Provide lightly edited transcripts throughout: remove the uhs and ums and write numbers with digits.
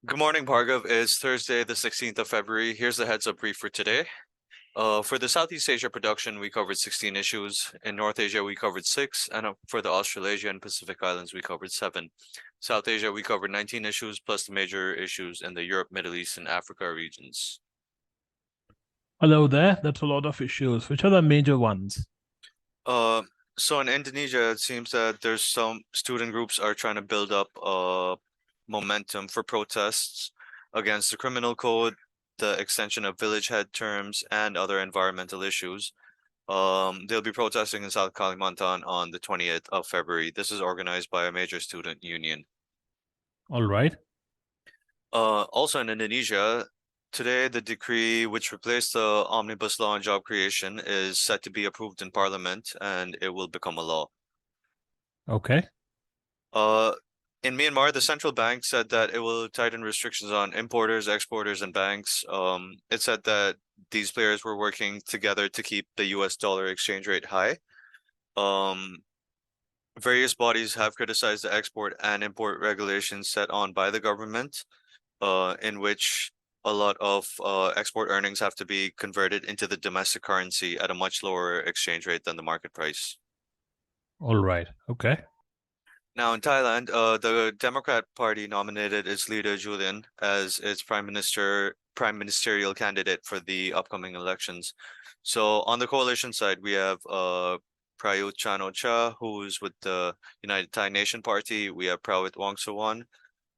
Good morning, Bhargav. It's Thursday, the 16th of February. Here's the heads up brief for today. For the Southeast Asia production, we covered 16 issues. In North Asia, we covered 6. And for the Australasia and Pacific Islands, we covered 7. South Asia, we covered 19 issues, plus the major issues in the Europe, Middle East, and Africa regions. Hello there. That's a lot of issues. Which are the major ones? So in Indonesia, it seems that there's some student groups are trying to build up momentum for protests against the criminal code, the extension of village head terms, and other environmental issues. They'll be protesting in South Kalimantan on the 20th of February. This is organized by a major student union. All right. Also in Indonesia, today the decree which replaced the omnibus law on job creation is set to be approved in parliament and it will become a law. Okay. In Myanmar, the central bank said that it will tighten restrictions on importers, exporters, and banks. It said that these players were working together to keep the US dollar exchange rate high. Various bodies have criticized the export and import regulations set on by the government, in which a lot of export earnings have to be converted into the domestic currency at a much lower exchange rate than the market price. All right. Okay. Now in Thailand, the Democrat Party nominated its leader Julian as its prime ministerial candidate for the upcoming elections. So on the coalition side, we have Prayut Chan-o-cha, who's with the United Thai Nation Party. We have Prawit Wongsuwon,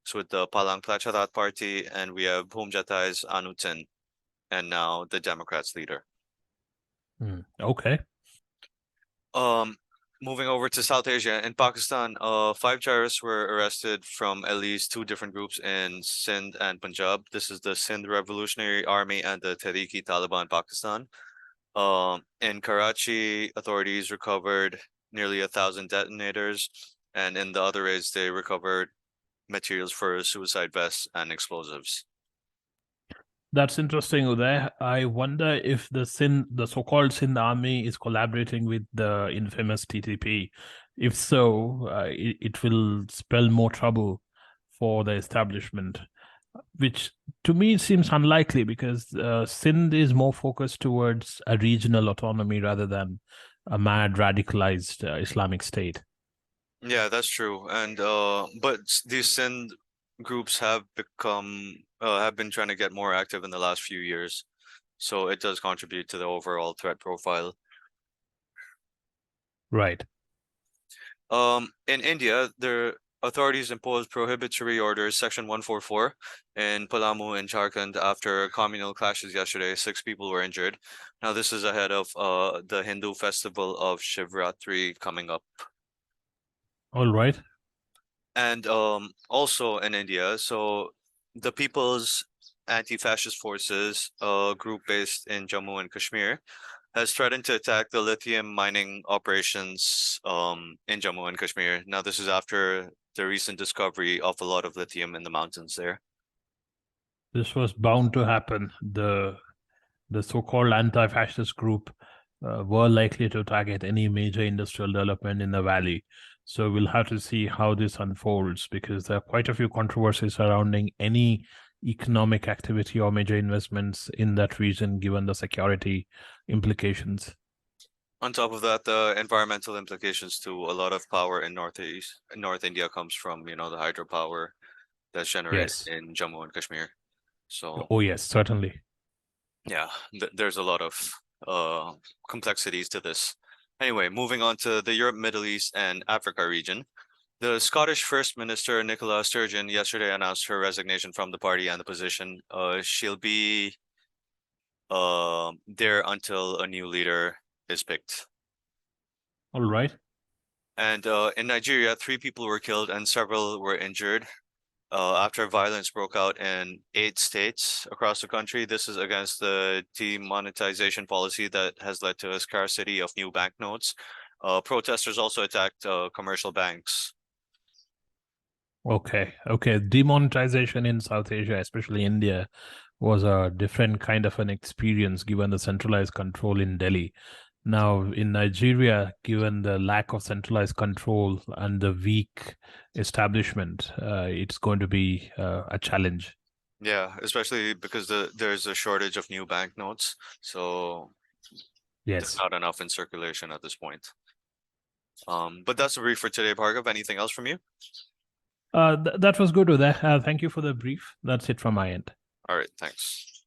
who's with the Palang Pracharat Party, and we have Phumjatai's Anutin, and now the Democrats leader. Okay. Moving over to South Asia, in Pakistan, 5 terrorists were arrested from at least 2 different groups in Sindh and Punjab. This is the Sindh Revolutionary Army and the Tehreek-e-Taliban Pakistan. In Karachi, authorities recovered nearly 1,000 detonators, and in the other raids, they recovered materials for suicide vests and explosives. That's interesting, Uday. I wonder if the so-called Sindh army is collaborating with the infamous TTP. If so, it will spell more trouble for the establishment, which to me seems unlikely because Sindh is more focused towards a regional autonomy rather than a mad radicalized Islamic state. Yeah, that's true. And but these Sindh groups have been trying to get more active in the last few years, so it does contribute to the overall threat profile. Right. In India, the authorities imposed prohibitory orders, Section 144, in Palamu and Jharkhand after communal clashes yesterday. 6 people were injured. Now, this is ahead of the Hindu festival of Shivratri coming up. All right. And also in India, so the People's Anti-Fascist Forces, a group based in Jammu and Kashmir, has threatened to attack the lithium mining operations in Jammu and Kashmir. Now, this is after the recent discovery of a lot of lithium in the mountains there. This was bound to happen. The so-called anti-fascist group were likely to target any major industrial development in the valley. So we'll have to see how this unfolds because there are quite a few controversies surrounding any economic activity or major investments in that region, given the security implications. On top of that, the environmental implications to a lot of power in North India comes from, the hydropower that's generated in Jammu and Kashmir. So, oh yes, certainly. Yeah, there's a lot of complexities to this. Anyway, moving on to the Europe, Middle East, and Africa region. The Scottish First Minister Nicola Sturgeon yesterday announced her resignation from the party and the position. She'll be there until a new leader is picked. All right. And in Nigeria, 3 people were killed and several were injured after violence broke out in 8 states across the country. This is against the demonetization policy that has led to a scarcity of new banknotes. Protesters also attacked commercial banks. Okay. Demonetization in South Asia, especially India, was a different kind of an experience given the centralized control in Delhi. Now, in Nigeria, given the lack of centralized control and the weak establishment, it's going to be a challenge. Yeah, especially because there's a shortage of new banknotes, so there's Yes. not enough in circulation at this point. But that's the brief for today, Bhargav. Anything else from you? That was good, Uday. Thank you for the brief. That's it from my end. All right, thanks.